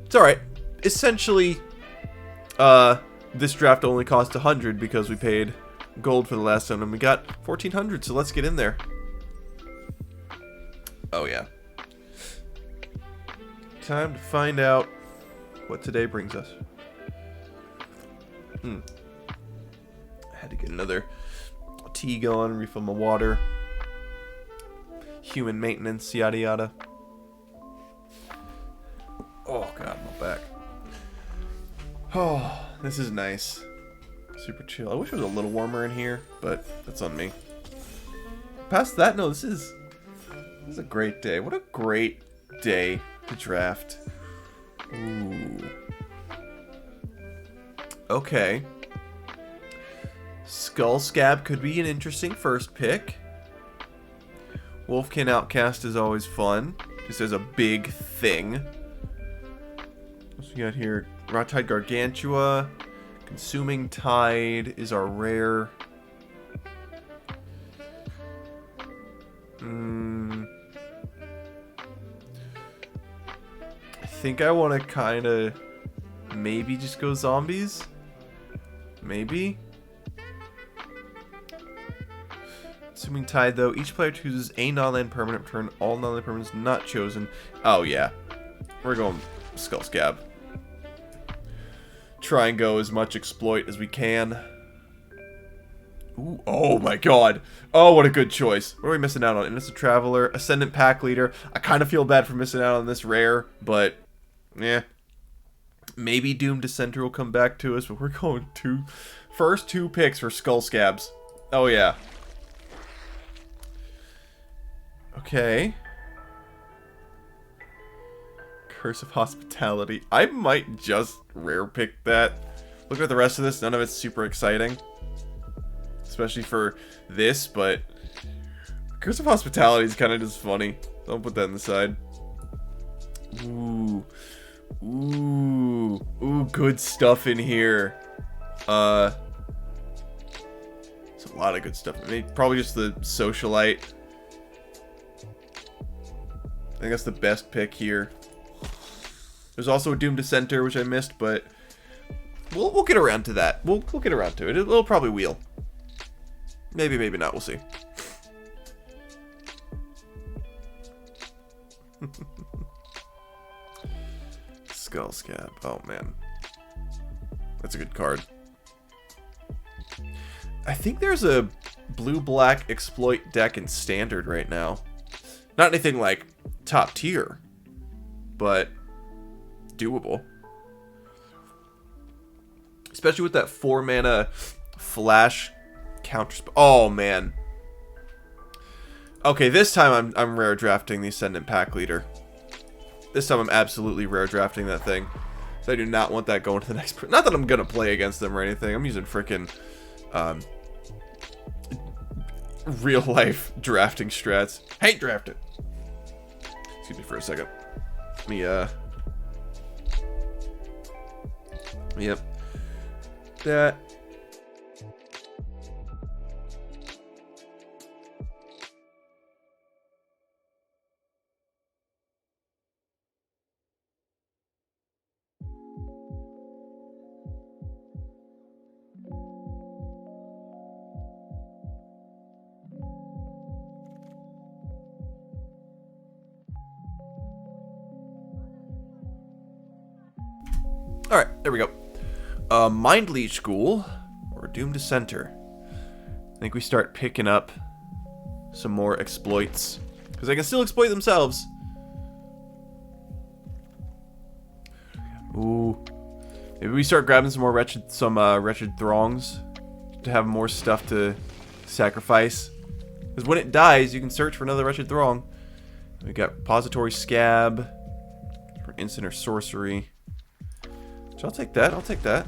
It's alright. Essentially, this draft only cost 100 because we paid gold for the last one, and we got 1400, so let's get in there. Oh, yeah. Time to find out what today brings us. I had to get another tea going, refill my water. Human maintenance, yada yada. Oh god, my back. Oh, this is nice. Super chill. I wish it was a little warmer in here, but that's on me. Past that, no, this is a great day. What a great day to draft. Ooh. Okay. Skull Scab could be an interesting first pick. Wolfkin Outcast is always fun. Just as a big thing. What we got here? Rotide Gargantua. Consuming Tide is our rare. I think I want to kind of maybe just go zombies. Maybe. Consuming Tide, though, each player chooses a non-land permanent per turn. All non-land permanents not chosen. Oh, yeah. We're going Skull Scab. Try and go as much exploit as we can. Ooh, oh my god. Oh, what a good choice. What are we missing out on? Innocent Traveler, Ascendant Pack Leader. I kind of feel bad for missing out on this rare, but yeah. Maybe Doom Dissenter will come back to us, but we're going first two picks for Skull Scabs. Oh yeah. Okay. Curse of Hospitality. I might just rare pick that. Look at the rest of this. None of it's super exciting. Especially for this, but Curse of Hospitality is kind of just funny. Don't put that on the side. Ooh. Ooh. Ooh, good stuff in here. There's a lot of good stuff. I mean, probably just the Socialite. I think that's the best pick here. There's also a Doom Dissenter, which I missed, but we'll get around to that. We'll get around to it. It'll probably wheel. Maybe, maybe not. We'll see. Skull Scab. Oh, man. That's a good card. I think there's a blue-black exploit deck in Standard right now. Not anything like top tier, but doable. Especially with that 4-mana flash counter. Oh man. Okay, this time I'm rare drafting the Ascendant Pack Leader. This time I'm absolutely rare drafting that thing. So I do not want that going to the next. Not that I'm gonna play against them or anything. I'm using frickin' real life drafting strats. Hate draft it. Excuse me for a second. Let me yep. That. Alright, there we go. Mind Leech School or Doom Dissenter. I think we start picking up some more exploits. Because they can still exploit themselves. Ooh. Maybe we start grabbing some more wretched throngs to have more stuff to sacrifice. Because when it dies, you can search for another wretched throng. We got Repository Scab for instant or sorcery. So I'll take that. I'll take that.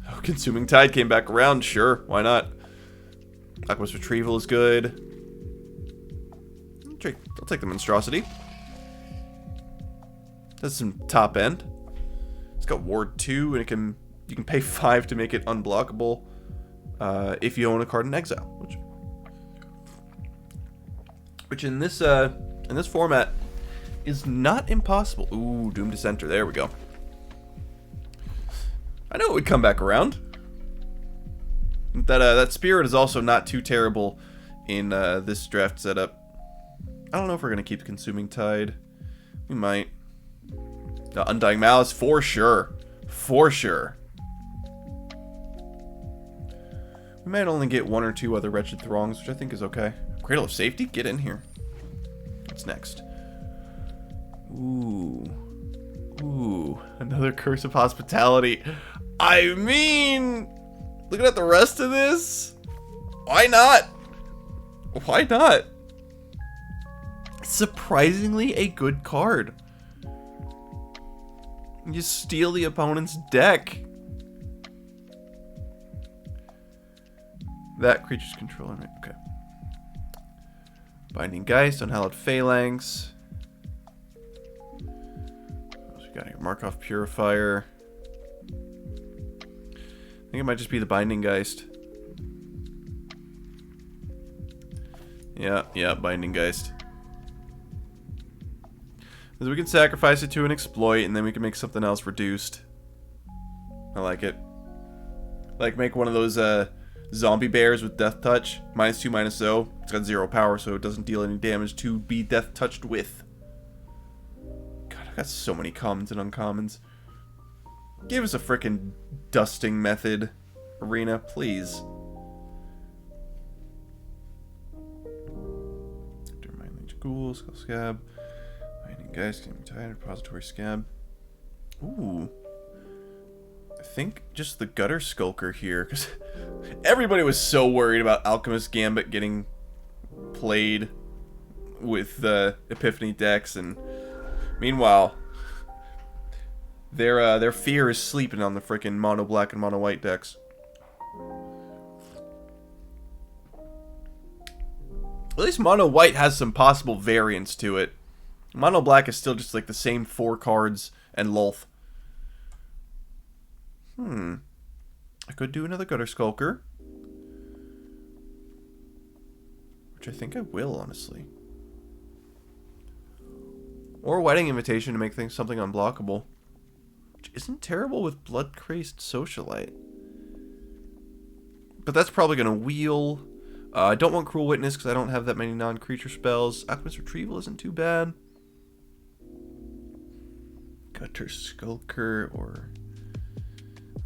Oh, Consuming Tide came back around. Sure, why not? Alchemist Retrieval is good. I'll take the Monstrosity. That's some top end. It's got Ward 2, and you can pay 5 to make it unblockable if you own a card in exile. Which in this format is not impossible. Ooh, Doom Dissenter. There we go. I know it would come back around. That Spirit is also not too terrible in this draft setup. I don't know if we're going to keep Consuming Tide. We might. Undying Malice, for sure. For sure. We might only get 1 or 2 other Wretched Throngs, which I think is okay. Cradle of Safety? Get in here. What's next? Ooh. Ooh. Another Curse of Hospitality. I mean, looking at the rest of this, why not? Why not? Surprisingly a good card. You steal the opponent's deck. That creature's controller, right? Okay. Binding Geist, Unhallowed Phalanx. What else we got here? Markov Purifier. I think it might just be the Binding Geist. Yeah, Binding Geist. Because we can sacrifice it to an exploit, and then we can make something else reduced. I like it. Like, make one of those, zombie bears with Death Touch. -2, -0. It's got 0 power, so it doesn't deal any damage to be Death Touched with. God, I got so many commons and uncommons. Give us a frickin' dusting method, Arena, please. Mind Leech Ghoul, Skull Scab, Binding Geist, Gaming Tide, Repository Scab. Ooh. I think just the Gutter Skulker here, because everybody was so worried about Alchemist Gambit getting played with the Epiphany decks, and meanwhile, their fear is sleeping on the frickin' mono black and mono white decks. At least mono white has some possible variance to it. Mono black is still just like the same 4 cards and Lolth. I could do another Gutter Skulker. Which I think I will, honestly. Or Wedding Invitation to make things something unblockable. Which isn't terrible with Blood-Crazed Socialite. But that's probably going to wheel. I don't want Cruel Witness because I don't have that many non-creature spells. Alchemist Retrieval isn't too bad. Gutter Skulker or...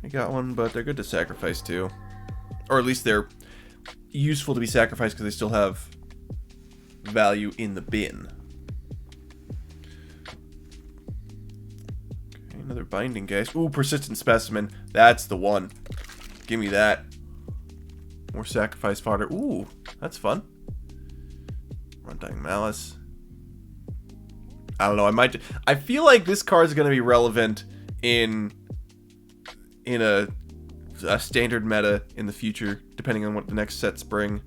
I got one, but they're good to sacrifice too. Or at least they're useful to be sacrificed because they still have value in the bin. Okay, another Binding Geist. Ooh, Persistent Specimen. That's the one. Give me that. More sacrifice fodder. Ooh, that's fun. Undying Malice. I don't know, I feel like this card's going to be relevant in a standard meta in the future, depending on what the next sets bring.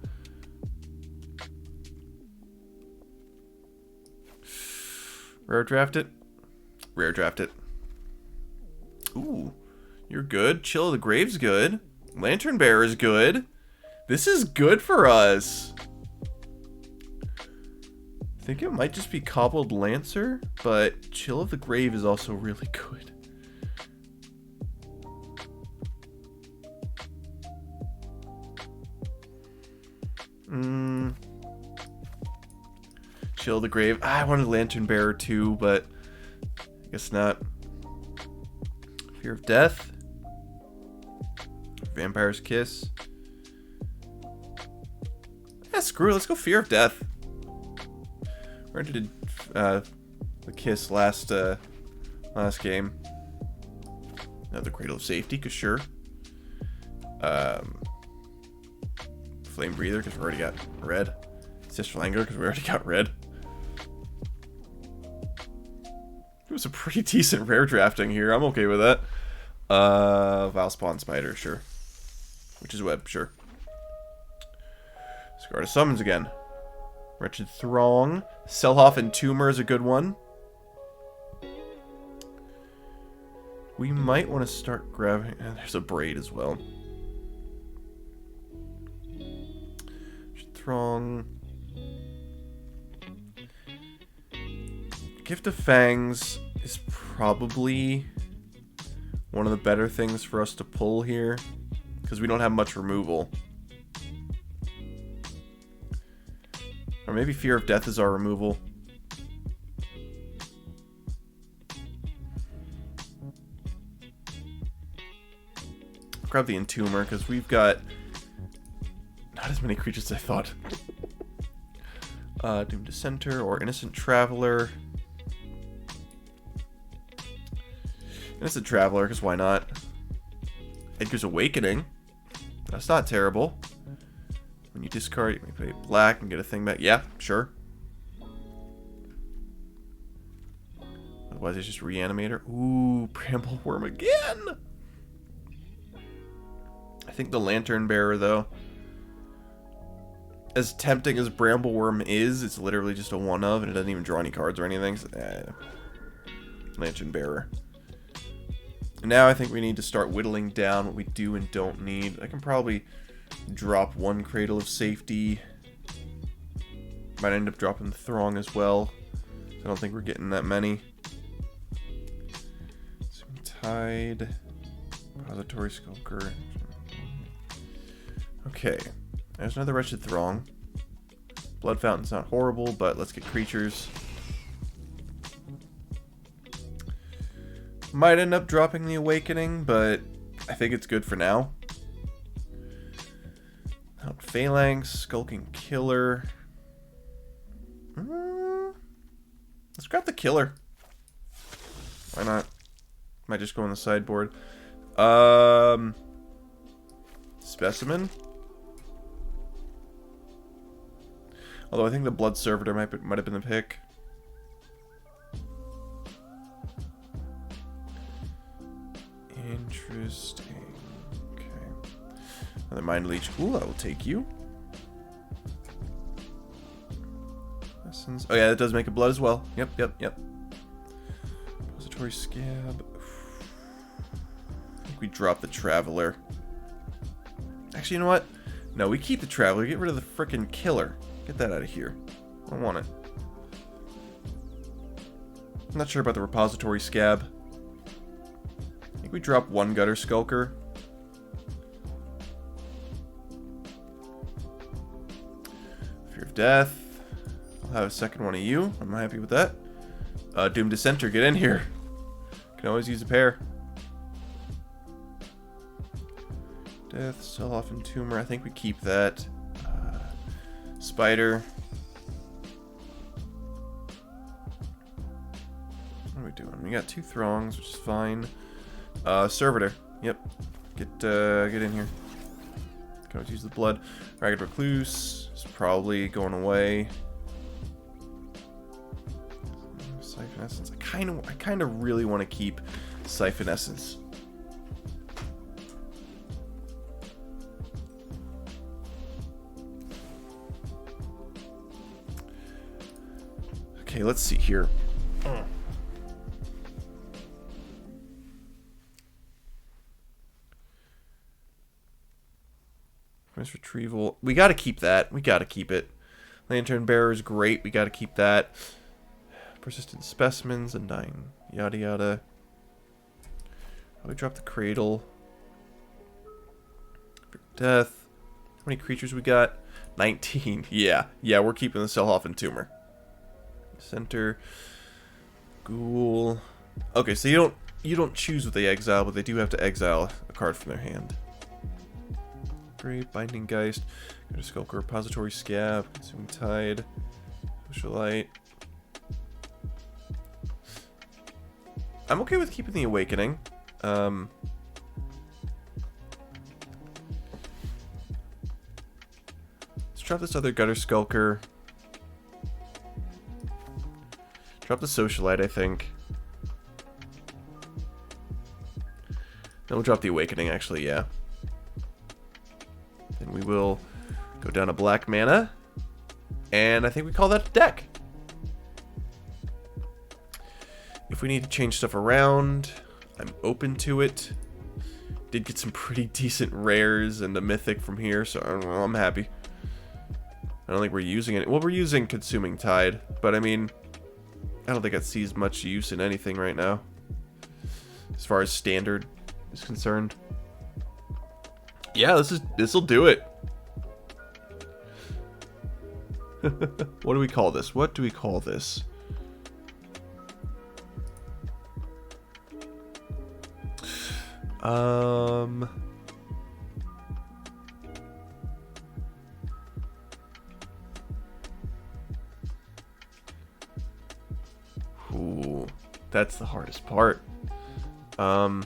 Rare draft it. Rare draft it. Ooh, you're good. Chill of the Grave's good. Lantern Bearer's good. This is good for us. I think it might just be Cobbled Lancer, but Chill of the Grave is also really good. Chill of the Grave. I wanted Lantern Bearer too, but I guess not. Fear of Death. Vampire's Kiss. Yeah, screw it. Let's go Fear of Death. We already did the Kiss last game. Another Cradle of Safety, cause sure. Flame Breather, because we already got red. Sister Languor, because we already got red. It was a pretty decent rare drafting here. I'm okay with that. Valspawn Spider, sure. Witch's Web, sure. Scarred of Summons again. Wretched Throng. Selhoff Entomber is a good one. We might want to start grabbing... And there's a Braid as well. Wretched Throng. Gift of Fangs is probably one of the better things for us to pull here, because we don't have much removal. Or maybe Fear of Death is our removal. Grab the Entomber, because we've got not as many creatures as I thought. Doomed Dissenter or Innocent Traveler. Innocent Traveler, because why not? Edgar's Awakening. That's not terrible. When you discard, you can play black and get a thing back. Yeah, sure. Otherwise, it's just Reanimator. Ooh, Brambleworm again! I think the Lantern Bearer, though, as tempting as Brambleworm is, it's literally just a one-of, and it doesn't even draw any cards or anything. So, Lantern Bearer. Now I think we need to start whittling down what we do and don't need. I can probably drop one Cradle of Safety. Might end up dropping the Throng as well. I don't think we're getting that many. Tide. Repository Skulker. Okay. There's another Wretched Throng. Blood Fountain's not horrible, but let's get creatures. Might end up dropping the Awakening, but I think it's good for now. Out Phalanx, Skulking Killer. Let's grab the Killer. Why not? Might just go on the sideboard. Specimen. Although I think the Blood Servitor might have been the pick. Interesting. Okay. Another Mind Leech. Ooh, I will take you. Essence. Oh yeah, that does make a blood as well. Yep. Repository Scab. I think we drop the Traveler. Actually, you know what? No, we keep the Traveler. Get rid of the frickin' Killer. Get that out of here. I don't want it. I'm not sure about the Repository Scab. I think we drop one Gutter Skulker. Fear of Death. I'll have a second one of you. I'm happy with that. Doomed Dissenter, get in here. Can always use a pair. Death, Sell Off Entomber. I think we keep that. Spider. What are we doing? We got two Throngs, which is fine. Servitor. Yep. Get in here. Can always use the blood. Ragged Recluse is probably going away. Siphon Essence. I kind of really want to keep Siphon Essence. Okay, let's see here. Miss Retrieval. We gotta keep that. We gotta keep it. Lantern Bearer is great. We gotta keep that. Persistent Specimens, Undying, yada yada. We drop the Cradle. Death. How many creatures we got? 19. Yeah, we're keeping the Sell-Off Entomber. Center. Ghoul. Okay, so you don't choose what they exile, but they do have to exile a card from their hand. Great. Binding Geist. Gutter Skulker. Repository Scab. Consuming Tide. Socialite. I'm okay with keeping the Awakening. Let's drop this other Gutter Skulker. Drop the Socialite, I think. Then we'll drop the Awakening, actually, yeah. Then we will go down to black mana. And I think we call that a deck. If we need to change stuff around, I'm open to it. Did get some pretty decent rares and the mythic from here, so I don't know, I'm happy. I don't think we're using it. Well, we're using Consuming Tide, but I mean, I don't think it sees much use in anything right now, as far as standard is concerned. Yeah, this'll do it. What do we call this? What do we call this? Ooh, that's the hardest part. I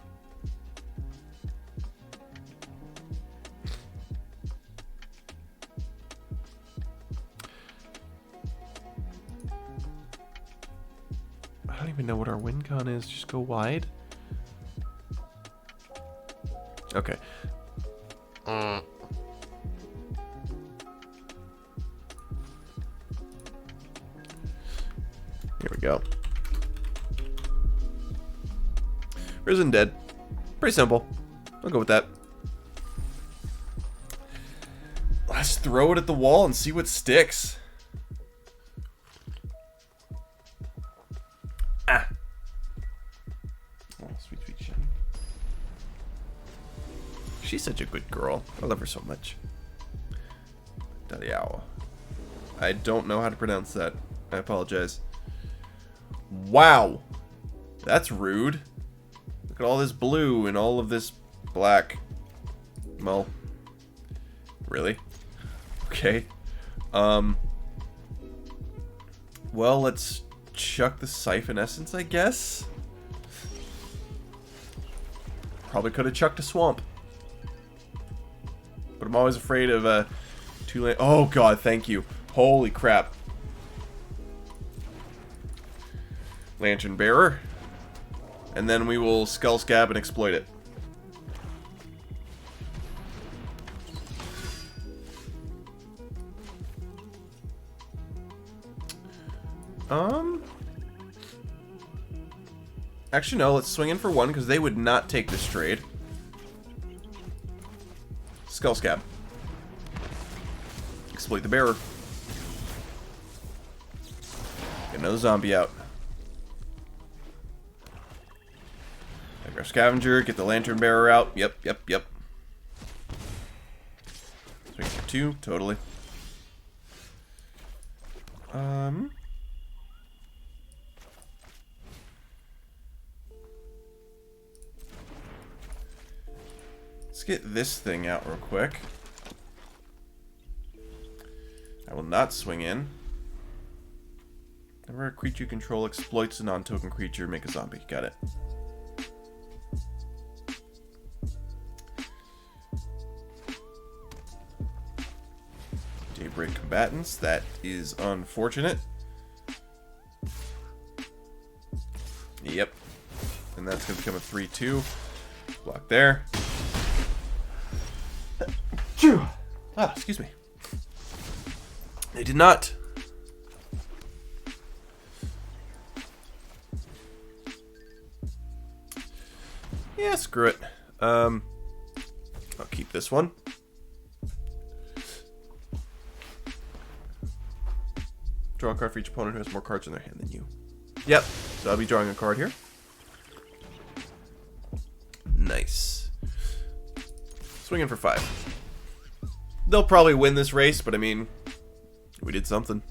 don't even know what our win con is. Just go wide. Okay. Here we go. Risen Dead. Pretty simple. I'll go with that. Let's throw it at the wall and see what sticks. Ah. Oh, sweet, sweet Shiny. She's such a good girl. I love her so much. Dadiao. I don't know how to pronounce that. I apologize. Wow. That's rude. Look at all this blue and all of this black. Well, really? Okay. Well, let's chuck the Siphon Essence, I guess. Probably could have chucked a Swamp. But I'm always afraid of two-lane. Oh god, thank you. Holy crap. Lantern Bearer. And then we will Skull Scab and exploit it. Actually, no, let's swing in for one, because they would not take this trade. Skull Scab. Exploit the Bearer. Get another zombie out. Take our Scavenger, get the Lantern Bearer out. Yep. Swing for two, totally. Let's get this thing out real quick. I will not swing in. Whenever a creature you control exploits a non-token creature, make a zombie. Got it. Daybreak Combatants. That is unfortunate. Yep. And that's going to become a 3-2. Block there. Ah, excuse me. They did not. Yeah, screw it. I'll keep this one. Draw a card for each opponent who has more cards in their hand than you. Yep. So I'll be drawing a card here. Nice. Swinging for 5. They'll probably win this race, but I mean, we did something.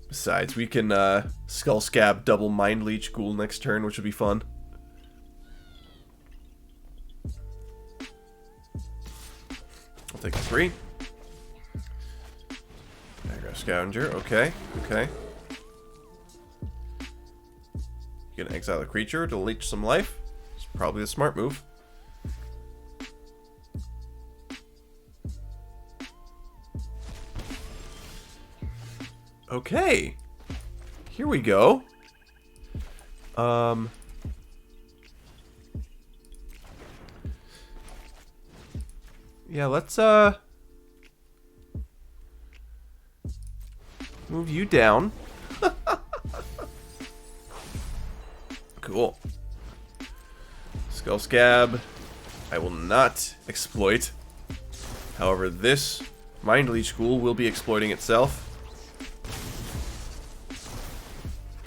Besides, we can Skull Scab double Mind Leech Ghoul next turn, which would be fun. I'll take a 3. There goes Scavenger. Okay. You can exile a creature to leech some life. It's probably a smart move. Okay. Here we go. Yeah, let's move you down. Cool. Skull Scab. I will not exploit. However, this Mind Leech School will be exploiting itself.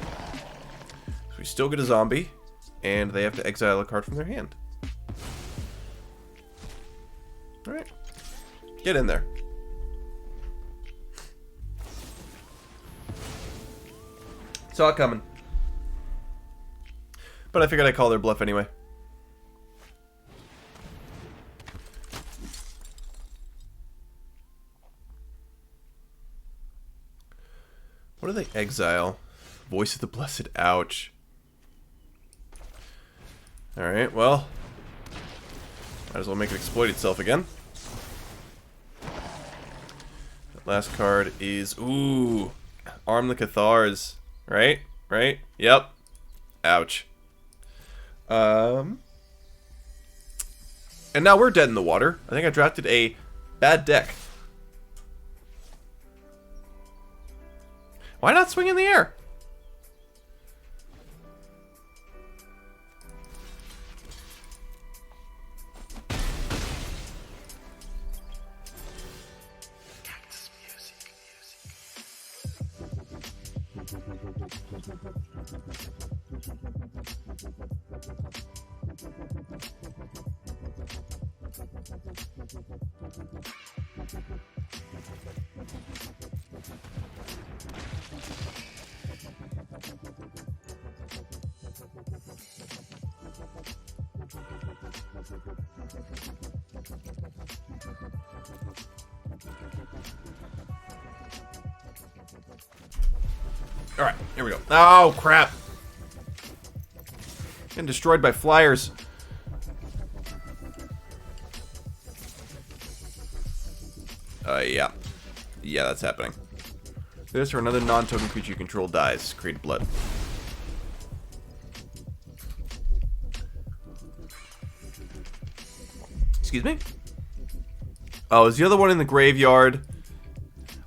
So we still get a zombie, and they have to exile a card from their hand. Alright. Get in there. Saw it coming. But I figured I'd call their bluff anyway. What do they exile? Voice of the Blessed. Ouch. Alright, well. Might as well make it exploit itself again. That last card is... Ooh. Arm the Cathars. Right? Right? Yep. Ouch. And now we're dead in the water. I think I drafted a bad deck. Why not swing in the air? Alright, here we go. Oh, crap. Getting destroyed by flyers. Yeah. Yeah, that's happening. This or another non-token creature you control dies. Create blood. Excuse me? Oh, is the other one in the graveyard?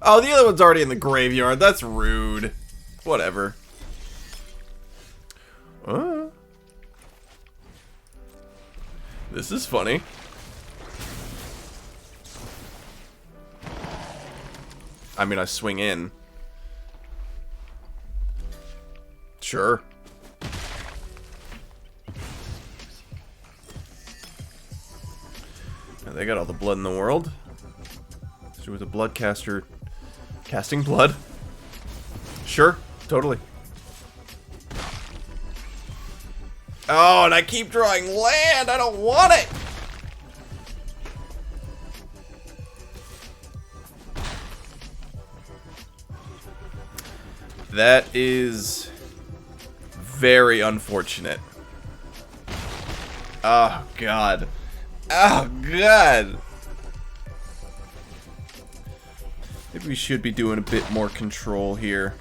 Oh, the other one's already in the graveyard. That's rude. Whatever. This is funny. I mean, I swing in. Sure. And they got all the blood in the world. So with a bloodcaster casting blood. Sure, totally. Oh, and I keep drawing land. I don't want it. That is very unfortunate. Oh, God. Oh, God. Maybe we should be doing a bit more control here.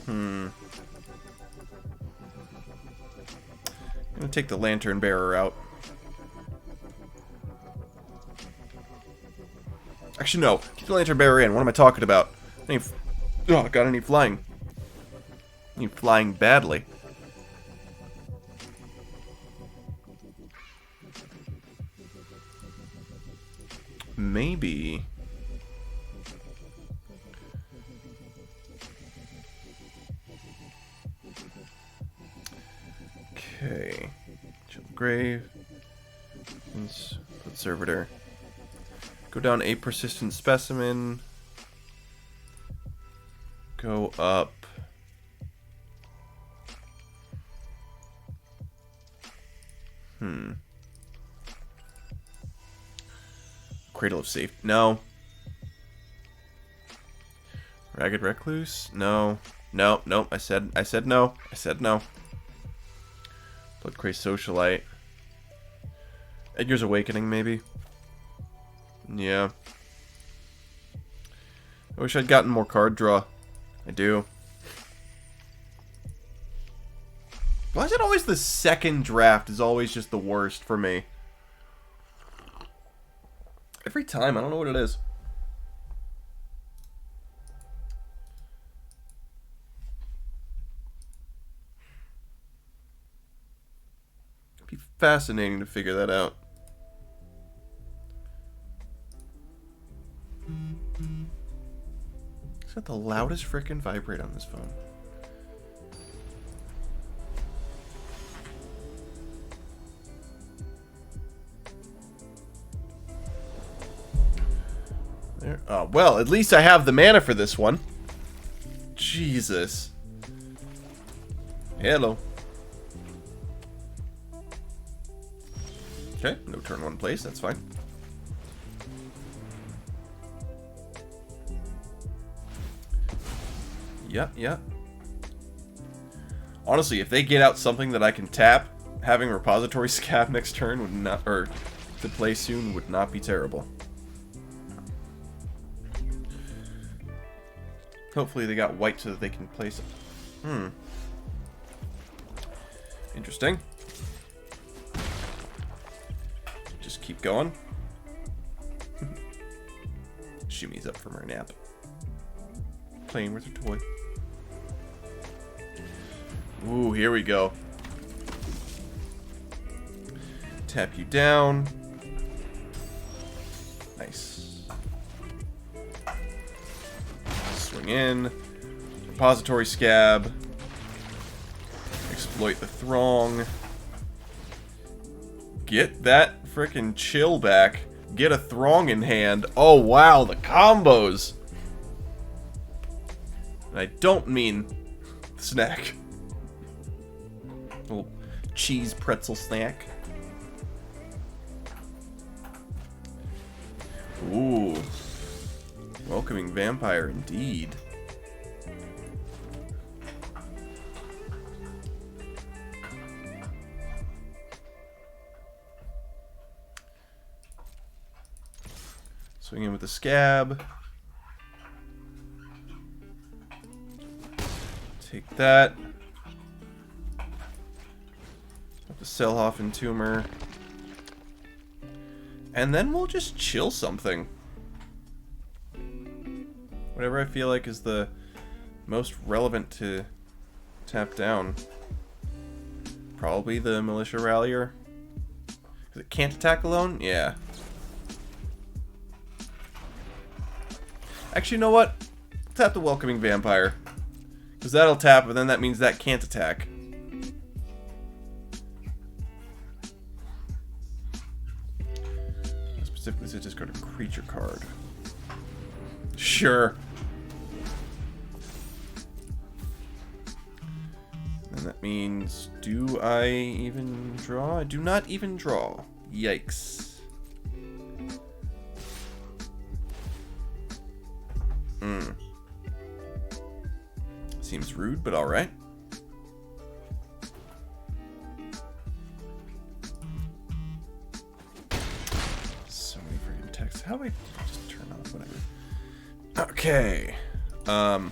I'm gonna take the Lantern Bearer out. Actually, no. Keep the Lantern Bearer in. What am I talking about? I need flying. I need flying badly. Maybe. Okay. Chill Grave. Put Servitor. Go down a persistent specimen. Go up. Cradle of Safe. No. Ragged Recluse? No. No, no. I said no. I said no. Bloodcray Socialite. Edgar's Awakening, maybe. Yeah. I wish I'd gotten more card draw. I do. Why is it always the second draft is always just the worst for me? Every time, I don't know what it is. It'd be fascinating to figure that out. Is that the loudest frickin' vibrate on this phone? There. Oh, well, at least I have the mana for this one. Jesus. Hello. Okay, no turn one place, that's fine. Yeah. Honestly, if they get out something that I can tap, having repository scab next turn would not, or to play soon, would not be terrible. Hopefully they got white so that they can place it. Interesting. Just keep going. Shimmy's up from her nap. Playing with her toy. Ooh, here we go. Tap you down. Nice. Swing in. Repository scab. Exploit the throng. Get that frickin' chill back. Get a throng in hand. Oh wow, the combos. And I don't mean snack. Little cheese pretzel snack. Ooh. Welcoming vampire indeed. Swing in with the scab. Take that. Have the Selhoff Entomber. And then we'll just chill something. Whatever I feel like is the most relevant to tap down. Probably the Militia Rallier. Because it can't attack alone? Yeah. Actually, you know what? Tap the Welcoming Vampire. Because that'll tap, and then that means that can't attack. Specifically, so discard a creature card. Sure. And that means, do I even draw? I do not even draw. Yikes. Seems rude, but alright. So many freaking texts. How do I just turn off whatever? Okay. Let's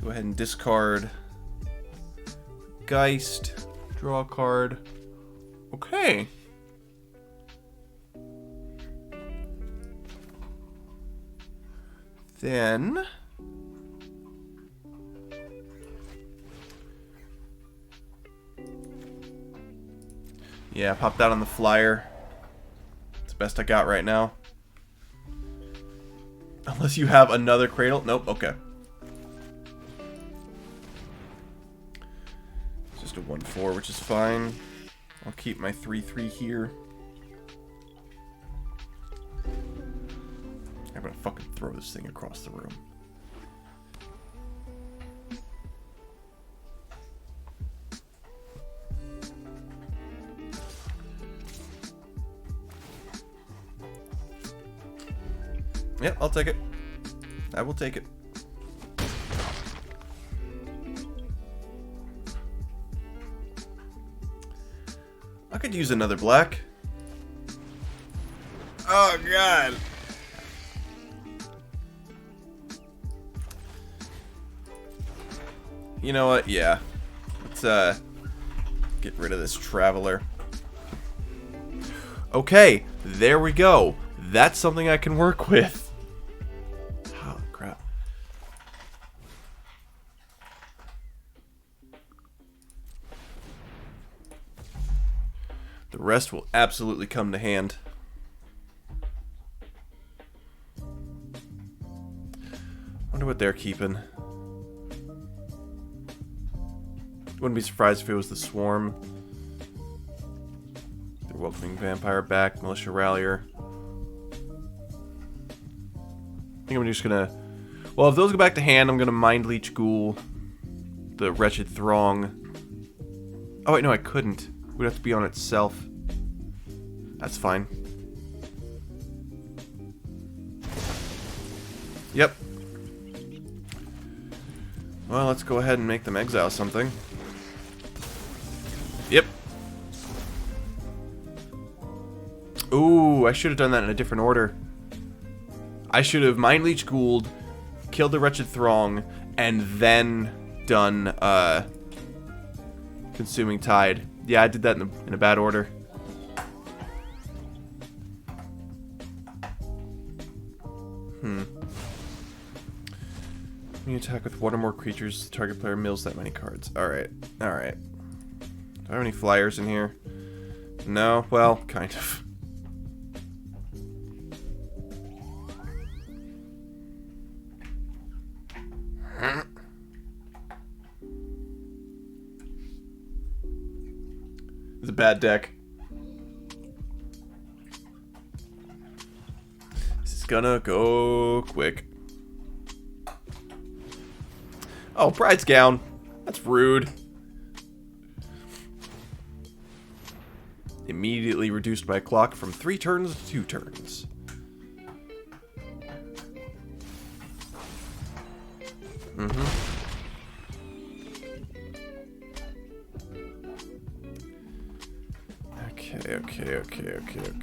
go ahead and discard Geist. Draw a card. Okay. Then yeah, pop that on the flyer. It's the best I got right now. Unless you have another cradle. Nope, okay. It's just a 1/4, which is fine. I'll keep my 3/3 here. I'm gonna fucking throw this thing across the room. Yep, I'll take it. I will take it. I could use another black. Oh, God. You know what? Yeah. Let's, get rid of this Traveler. Okay, there we go. That's something I can work with. Oh, crap. The rest will absolutely come to hand. Wonder what they're keeping. Wouldn't be surprised if it was the Swarm. They're welcoming Vampire back, Militia Rallier. I think I'm just gonna... Well, if those go back to hand, I'm gonna Mind Leech Ghoul the Wretched Throng. Oh wait, no, I couldn't. It would have to be on itself. That's fine. Yep. Well, let's go ahead and make them exile something. Yep. Ooh, I should have done that in a different order. I should have Mind Leech Ghouled, killed the Wretched Throng, and then done Consuming Tide. Yeah, I did that in a bad order. When you attack with one or more creatures, the target player mills that many cards. Alright, alright. Do I have any flyers in here? No? Well, kind of. It's a bad deck. This is gonna go quick. Oh, Pride's Gown. That's rude. Immediately reduced my clock from 3 turns to 2 turns.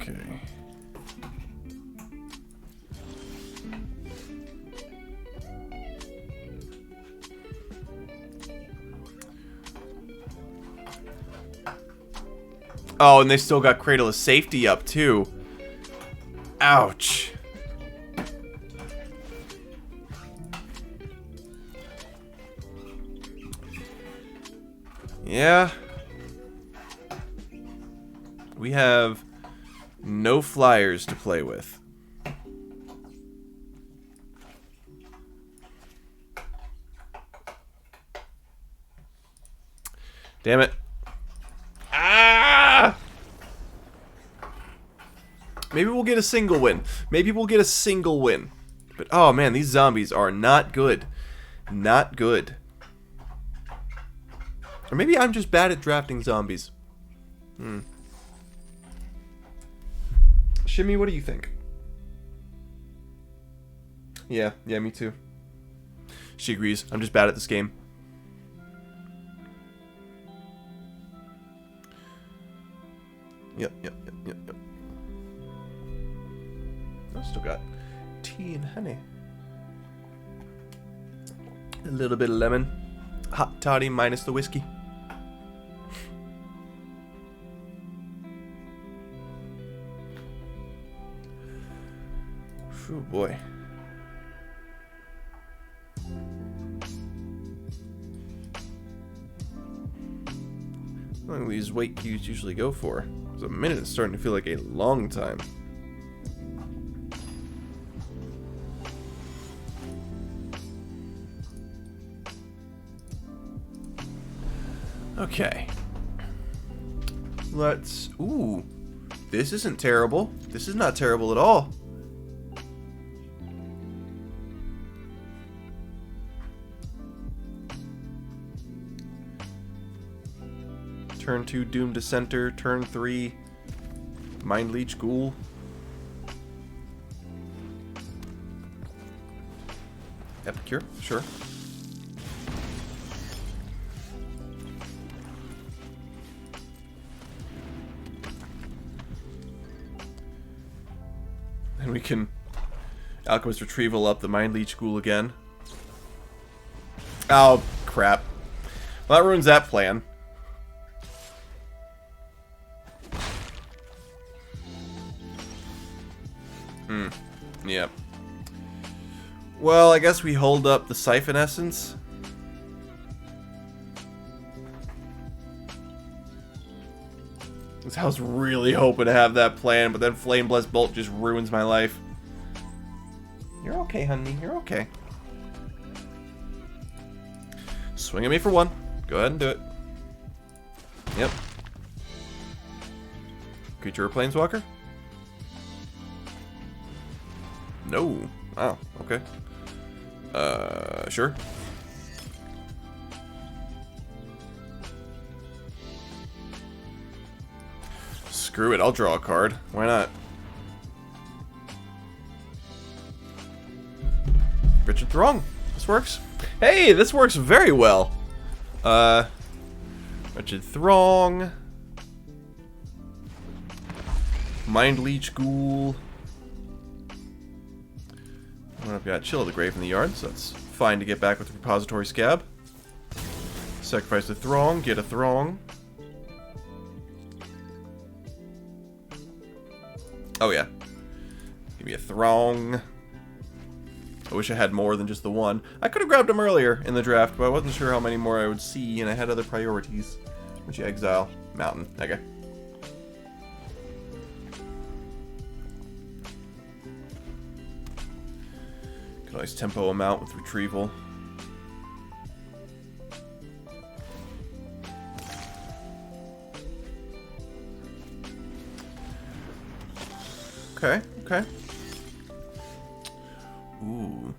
Okay. Oh, and they still got Cradle of Safety up, too. Ouch. Yeah. We have no flyers to play with. Damn it. Ah! Maybe we'll get a single win. But, oh man, these zombies are not good. Not good. Or maybe I'm just bad at drafting zombies. Shimmy, what do you think? Yeah, me too. She agrees. I'm just bad at this game. Yep. I still got tea and honey. A little bit of lemon. Hot toddy minus the whiskey. Oh boy. How long do these wait queues usually go for? Because a minute is starting to feel like a long time. Okay. Let's... Ooh. This isn't terrible. This is not terrible at all. Turn 2, Doom Dissenter. Turn 3, Mind Leech Ghoul. Epicure, sure. And we can Alchemist Retrieval up the Mind Leech Ghoul again. Oh, crap. Well, that ruins that plan. Yep. Well, I guess we hold up the Siphon Essence. I was really hoping to have that plan, but then Flame Blessed Bolt just ruins my life. You're okay, honey. You're okay. Swing at me for 1. Go ahead and do it. Yep. Creature or Planeswalker? No. Oh, okay. Sure. Screw it, I'll draw a card. Why not? Richard Throng. This works. Hey, this works very well. Richard Throng. Mind Leech Ghoul. I've got Chill of the Grave in the yard, so that's fine to get back with the Repository Scab. Sacrifice the Throng, get a Throng. Oh yeah. Give me a Throng. I wish I had more than just the one. I could have grabbed them earlier in the draft, but I wasn't sure how many more I would see, and I had other priorities. Would you exile? Mountain. Okay. Could always tempo them out with retrieval. Okay, okay. Ooh.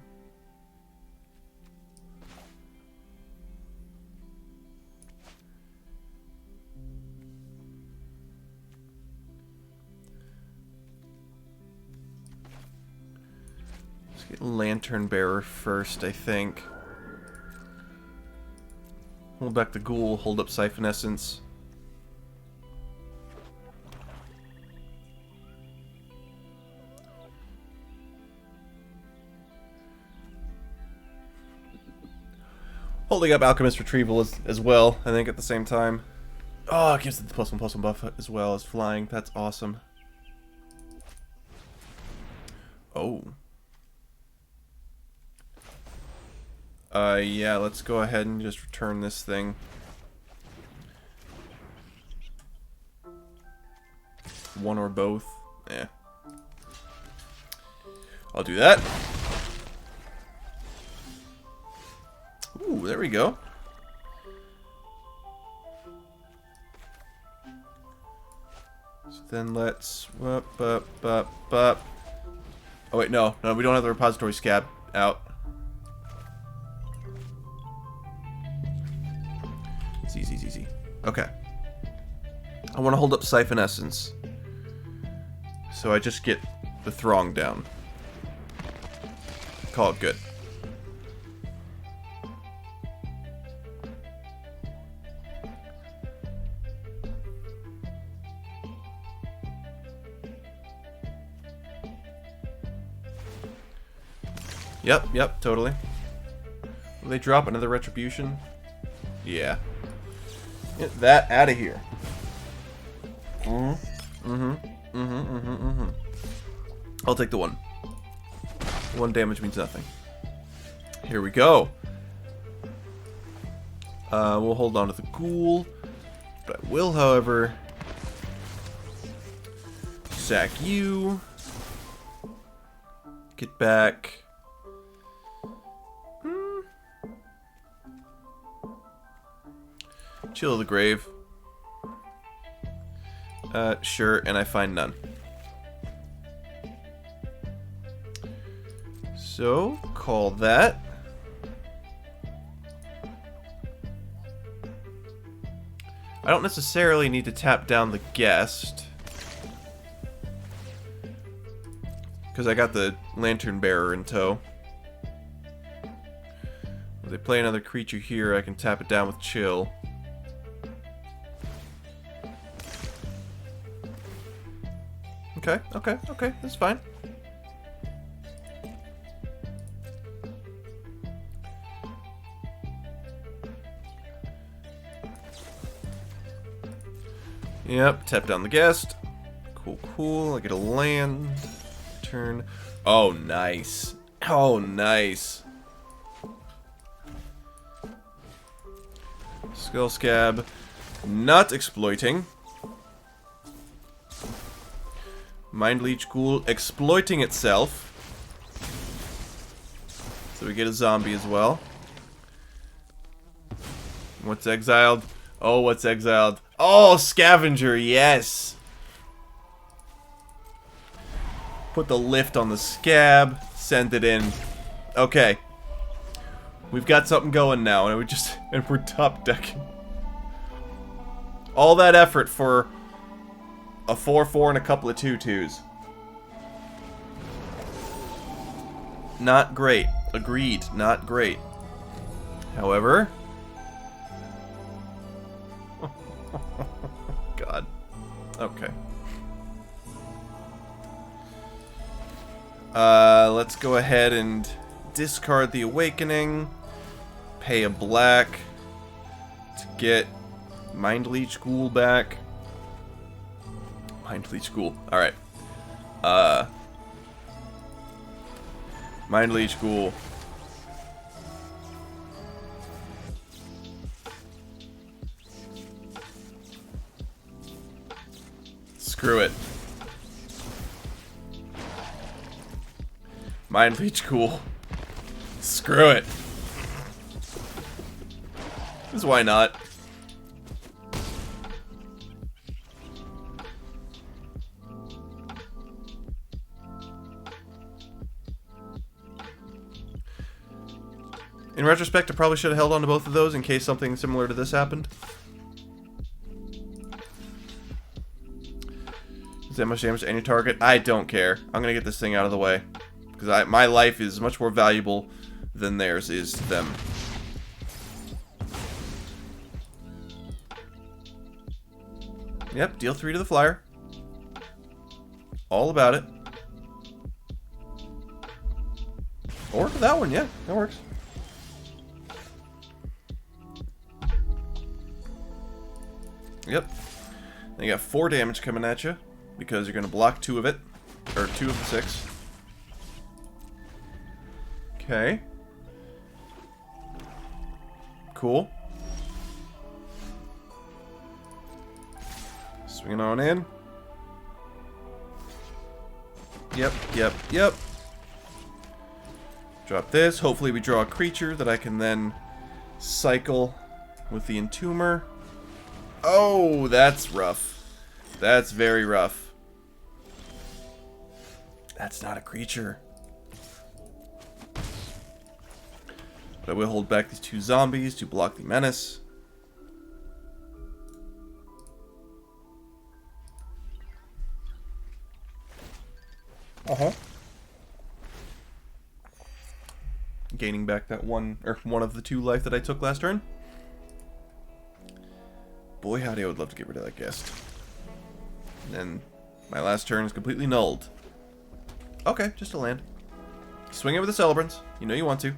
Let's get Lantern Bearer first, I think. Hold back the Ghoul, hold up Siphon Essence. Holding up Alchemist Retrieval as well, I think, at the same time. Oh, it gives it the +1/+1 buff as well as flying. That's awesome. Oh. Yeah, let's go ahead and just return this thing. One or both. Yeah. I'll do that. Ooh, there we go. So then let's... Oh wait, no, we don't have the Repository Scab out. It's easy. Okay. I want to hold up Siphon Essence. So I just get the Throng down. Call it good. Yep, totally. Will they drop another Retribution? Yeah. Get that out of here. I'll take the 1. 1 damage means nothing. Here we go. We'll hold on to the Ghoul. But I will, however, sack you. Get back. Chill of the Grave. Sure, and I find none. So, call that. I don't necessarily need to tap down the Guest, because I got the Lantern Bearer in tow. If they play another creature here, I can tap it down with Chill. Okay, that's fine. Yep, tap down the Guest. Cool. I get a land. Turn. Oh, nice. Skull Scab. Not exploiting. Mind Leech Ghoul exploiting itself. So we get a zombie as well. What's exiled? Oh, what's exiled? Oh, Scavenger, yes! Put the lift on the scab, send it in. Okay. We've got something going now, and we're top decking. All that effort for a 4/4 and a couple of 2/2s. Not great. Agreed. Not great. However... God. Okay. Let's go ahead and discard the Awakening. Pay a black to get Mind Leech Ghoul back. Mind Leech Ghoul. Alright. Mind Leech Ghoul. Screw it. Mind Leech Ghoul. Screw it. Because why not? In retrospect, I probably should have held on to both of those in case something similar to this happened. Is that much damage to any target? I don't care. I'm gonna get this thing out of the way. Because my life is much more valuable than theirs is to them. Yep, deal 3 to the flyer. All about it. Or that one, yeah, that works. Yep. Then you got 4 damage coming at you because you're going to block 2 of it. Or 2 of the 6. Okay. Cool. Swinging on in. Yep, yep, yep. Drop this. Hopefully we draw a creature that I can then cycle with the Entomber. Oh, that's rough. That's very rough. That's not a creature. But I will hold back these 2 zombies to block the menace. Uh-huh. Gaining back that one of the 2 life that I took last turn. Boy, howdy, I would love to get rid of that guest. And then my last turn is completely nulled. Okay, just a land. Swing it with the Celebrants. You know you want to.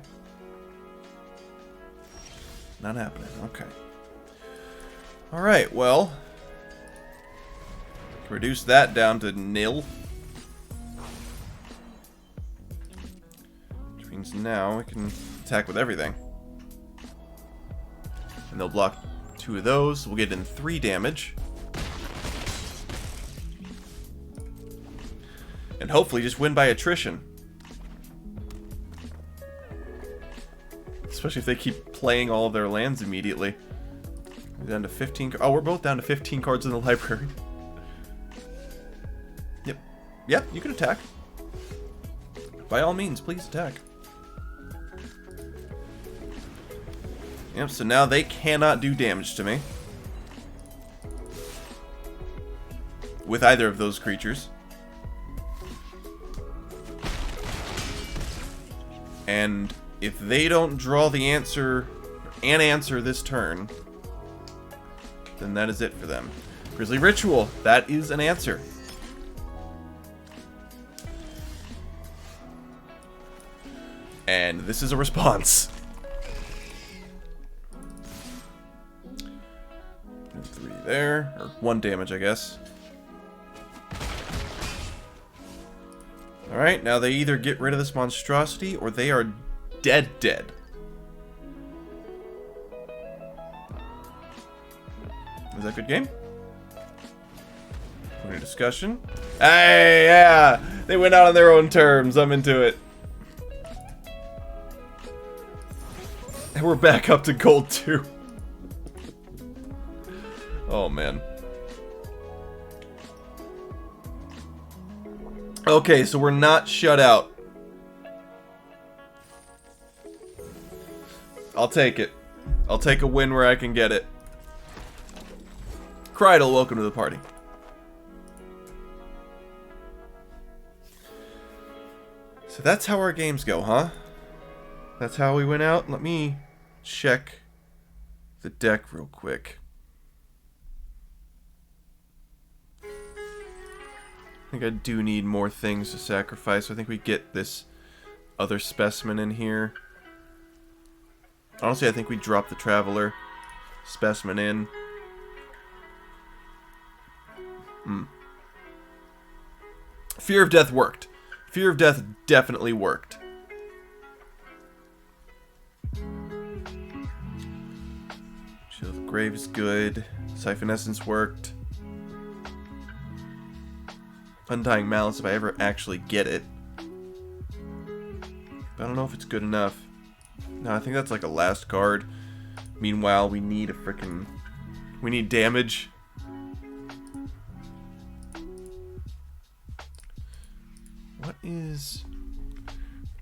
Not happening. Okay. Alright, well. Reduce that down to nil. Which means now we can attack with everything. And they'll block 2 of those. We'll get in 3 damage. And hopefully just win by attrition. Especially if they keep playing all of their lands immediately. We're down to 15. Oh, we're both down to 15 cards in the library. Yep. Yep, you can attack. By all means, please attack. Yep, so now they cannot do damage to me. With either of those creatures. And if they don't draw the answer, an answer this turn, then that is it for them. Grizzly Ritual, that is an answer. And this is a response. 3 there, or 1 damage, I guess. Alright, now they either get rid of this monstrosity, or they are dead. Is that a good game? Point of discussion. Hey, yeah! They went out on their own terms. I'm into it. And we're back up to gold 2. Oh, man. Okay, so we're not shut out. I'll take it. I'll take a win where I can get it. Kreidel, welcome to the party. So that's how our games go, huh? That's how we went out. Let me check the deck real quick. I think I do need more things to sacrifice. I think we get this other specimen in here. Honestly, I think we drop the Traveler specimen in. Fear of Death worked. Fear of Death definitely worked. Shield of the Grave is good. Siphon Essence worked. Undying Malice if I ever actually get it. But I don't know if it's good enough. No, I think that's like a last card. Meanwhile, we need a frickin'... We need damage. What is...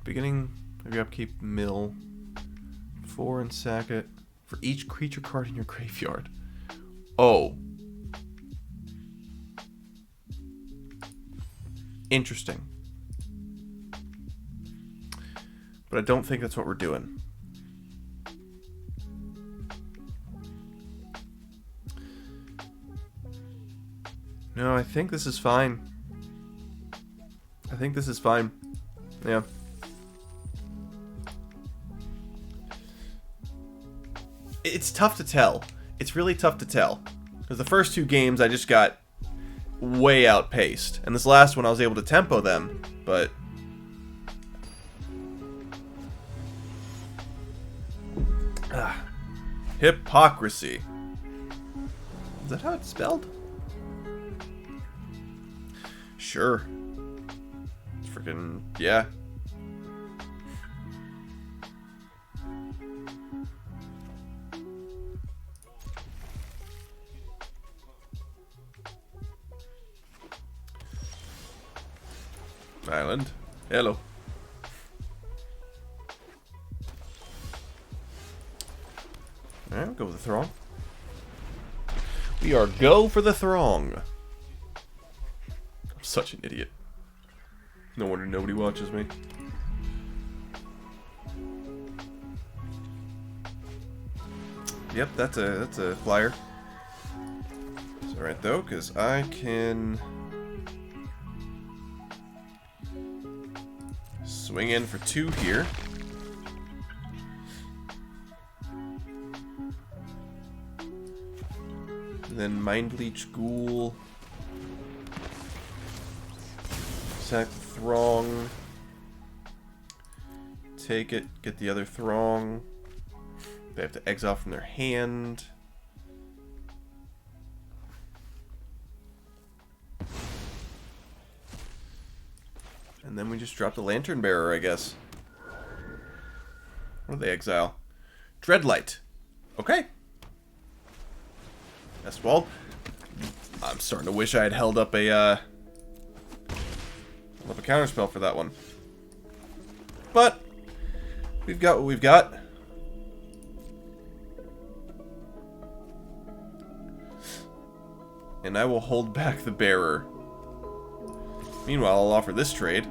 Beginning of your upkeep, mill. 4 and sack it. For each creature card in your graveyard. Oh. Interesting. But I don't think that's what we're doing. No, I think this is fine. I think this is fine. Yeah. It's tough to tell. It's really tough to tell. Because the first 2 games I just got way outpaced. And this last one I was able to tempo them, but... Hypocrisy. Is that how it's spelled? Sure. Freaking, yeah. Island. Hello. Alright, we'll go with the throng. We are go for the throng. I'm such an idiot. No wonder nobody watches me. Yep, that's a flyer. It's alright though, because I can swing in for 2 here. Then Mind Bleach Ghoul. Sack the Throng. Take it, get the other Throng. They have to exile from their hand. And then we just drop the Lantern Bearer, I guess. What do they exile? Dreadlight. Okay. Well, I'm starting to wish I had held up a counterspell for that one. But we've got what we've got. And I will hold back the bearer. Meanwhile, I'll offer this trade.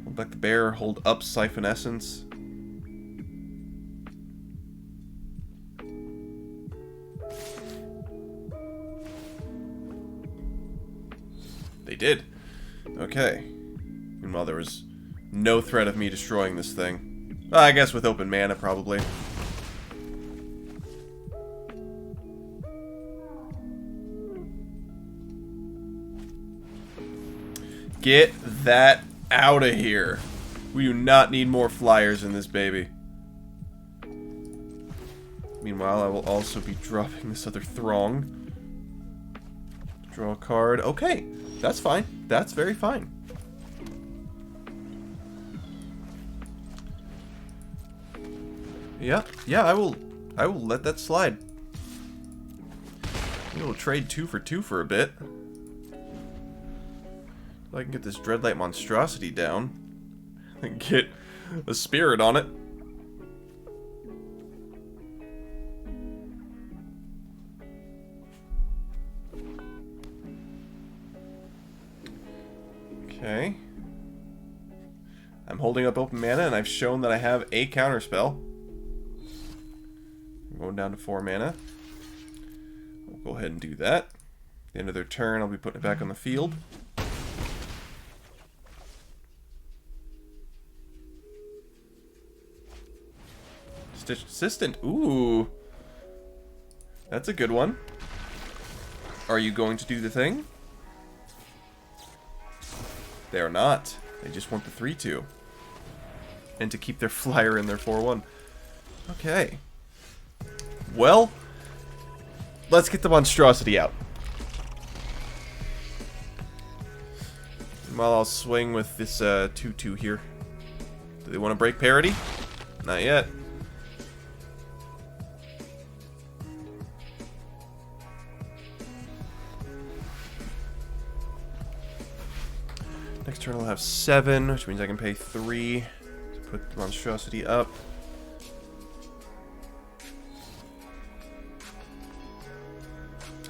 Hold back the bearer, hold up Siphon Essence. They did. Okay. Meanwhile, there was no threat of me destroying this thing. Well, I guess with open mana, probably. Get that out of here. We do not need more flyers in this baby. Meanwhile, I will also be dropping this other Throng. Draw a card. Okay, that's fine. That's very fine. Yeah, I will let that slide. We'll trade 2 for 2 for a bit. If I can get this Dreadlight monstrosity down and get a spirit on it. Okay. I'm holding up open mana, and I've shown that I have a counterspell. I'm going down to 4 mana. We'll go ahead and do that. At the end of their turn, I'll be putting it back on the field. Stitched Assistant. Ooh. That's a good one. Are you going to do the thing? They are not. They just want the 3/2. And to keep their flyer in their 4/1. Okay. Well, let's get the monstrosity out. While I'll swing with this 2/2 here. Do they want to break parity? Not yet. Next turn I'll have 7, which means I can pay 3 to put the monstrosity up.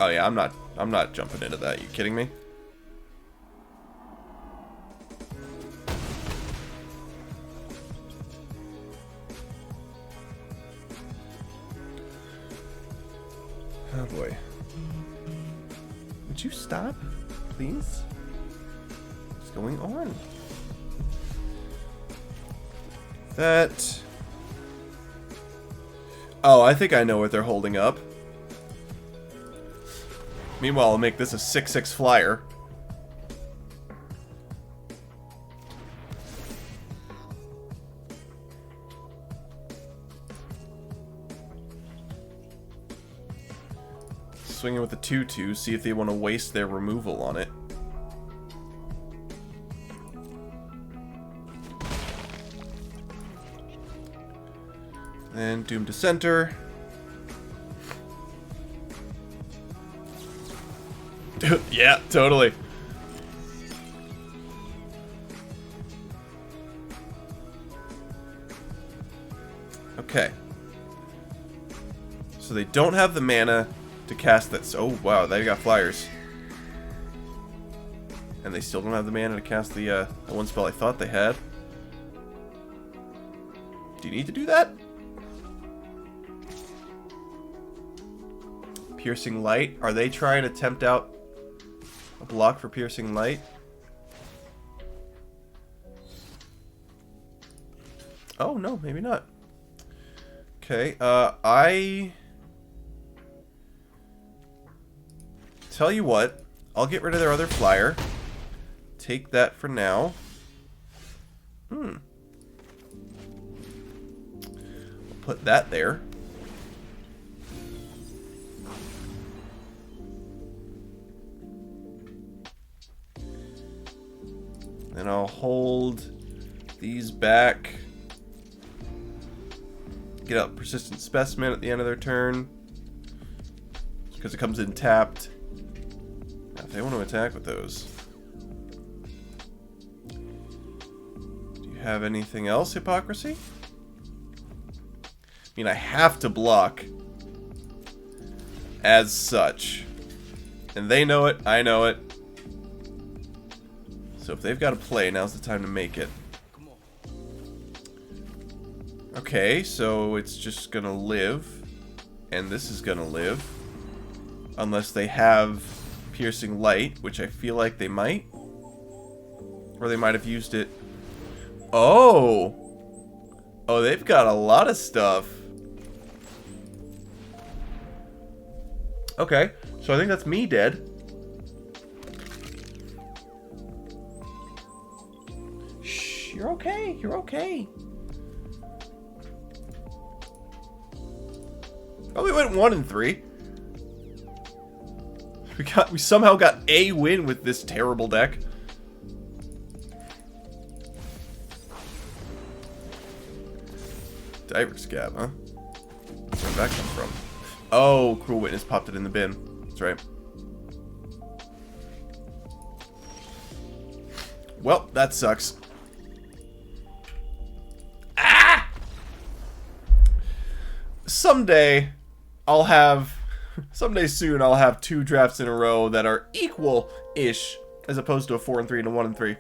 Oh yeah, I'm not jumping into that. You kidding me? Oh boy. Would you stop, please? What's going on? That... Oh, I think I know what they're holding up. Meanwhile, I'll make this a 6/6 flyer. Swing it with the 2/2, see if they want to waste their removal on it. And Doom to center. Yeah, totally. Okay. So they don't have the mana to cast that. Oh, wow, they got flyers. And they still don't have the mana to cast the one spell I thought they had. Do you need to do that? Piercing Light. Are they trying to tempt out a block for Piercing Light? Oh, no, maybe not. Okay, I... Tell you what, I'll get rid of their other flyer. Take that for now. I'll put that there. And I'll hold these back. Get out Persistent Specimen at the end of their turn. Because it comes in tapped. Now, if they want to attack with those. Do you have anything else, Hypocrisy? I mean, I have to block. As such. And they know it, I know it. So if they've got to play, now's the time to make it. Okay, so it's just gonna live. And this is gonna live. Unless they have Piercing Light, which I feel like they might. Or they might have used it. Oh! Oh, they've got a lot of stuff. Okay, so I think that's me dead. Shh, you're okay, you're okay. we went 1 and 3. We somehow got a win with this terrible deck. Diver Scab, huh? Where'd that come from? Oh, Cruel Witness popped it in the bin. That's right. Well, that sucks. Ah! Someday soon I'll have 2 drafts in a row that are equal-ish, as opposed to a 4 and 3 and a 1 and 3.